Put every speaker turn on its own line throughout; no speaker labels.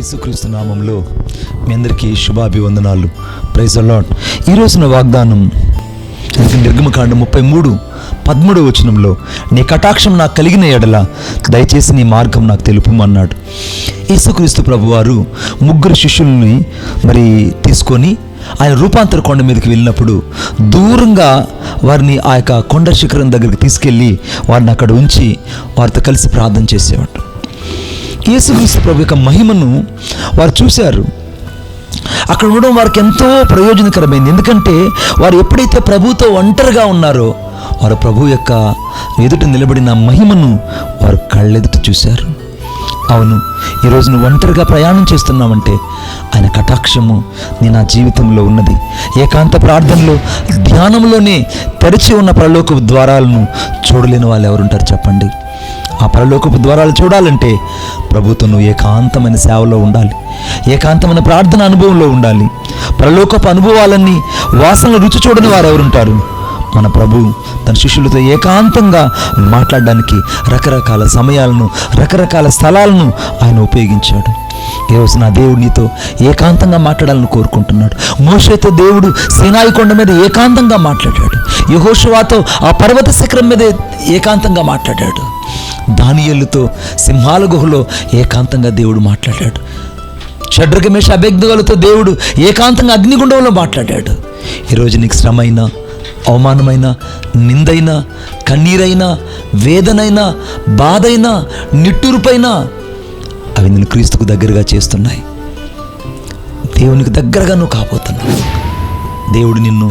యేసుక్రీస్తు నామంలో మీ అందరికీ శుభాభివందనాలు. Praise the lord. ఈరోజున వాగ్దానం నిర్గమకాండం 33:13 నీ కటాక్షం నాకు కలిగిన ఎడల దయచేసి నీ మార్గం నాకు తెలుపుమన్నాడు. యేసుక్రీస్తు ప్రభువారు 3 శిష్యుల్ని తీసుకొని ఆయన రూపాంతర కొండ మీదకి వెళ్ళినప్పుడు దూరంగా వారిని ఆ యొక్క కొండ శిఖరం దగ్గరికి తీసుకెళ్ళి వారిని అక్కడ ఉంచి వారితో కలిసి ప్రార్థన చేసేవాడు. యేసుక్రీస్తు ప్రభు యొక్క మహిమను వారు చూశారు. అక్కడ ఉండడం వారికి ఎంతో ప్రయోజనకరమైంది. ఎందుకంటే వారు ఎప్పుడైతే ప్రభువుతో ఒంటరిగా ఉన్నారో వారు ప్రభు యొక్క ఎదుట నిలబడిన మహిమను వారు కళ్ళెదుట చూశారు. అవును, ఈరోజు నువ్వు ఒంటరిగా ప్రయాణం చేస్తున్నావంటే ఆయన కటాక్షము నీ నా జీవితంలో ఉన్నది. ఏకాంత ప్రార్థనలో ధ్యానంలోనే తెరిచి ఉన్న పరలోకపు ద్వారాలను చూడలేని వాళ్ళు ఎవరుంటారు చెప్పండి? ఆ పరలోకపు ద్వారాలు చూడాలంటే ప్రభుతో నువ్వు ఏకాంతమైన సేవలో ఉండాలి, ఏకాంతమైన ప్రార్థన అనుభవంలో ఉండాలి. పరలోకపు అనుభవాలన్నీ వాసనలు రుచి చూడని వారు ఎవరుంటారు? మన ప్రభు తన శిష్యులతో ఏకాంతంగా మాట్లాడడానికి రకరకాల సమయాలను, రకరకాల స్థలాలను ఆయన ఉపయోగించాడు. ఈరోజు నా దేవుడు నీతో ఏకాంతంగా మాట్లాడాలని కోరుకుంటున్నాడు. మోషేతో దేవుడు సీనాయి కొండ మీద ఏకాంతంగా మాట్లాడాడు. యెహోషువతో ఆ పర్వత శిఖరం మీద ఏకాంతంగా మాట్లాడాడు. దానియేలుతో సింహాల గుహలో ఏకాంతంగా దేవుడు మాట్లాడాడు. షడ్రక మేష అబేద్నెగోలతో దేవుడు ఏకాంతంగా అగ్నిగుండంలో మాట్లాడాడు. ఈరోజు నీకు శ్రమైనా, అవమానమైన, నిందైన, కన్నీరైనా, వేదనైనా, బాధైనా, నిట్టూర్పైనా అవి నిన్ను క్రీస్తుకు దగ్గరగా చేస్తున్నాయి. దేవునికి దగ్గరగా నువ్వు కాబోతున్నావు. దేవుడు నిన్ను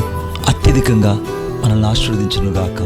అత్యధికంగా మనల్ని ఆశీర్వదించును గాక.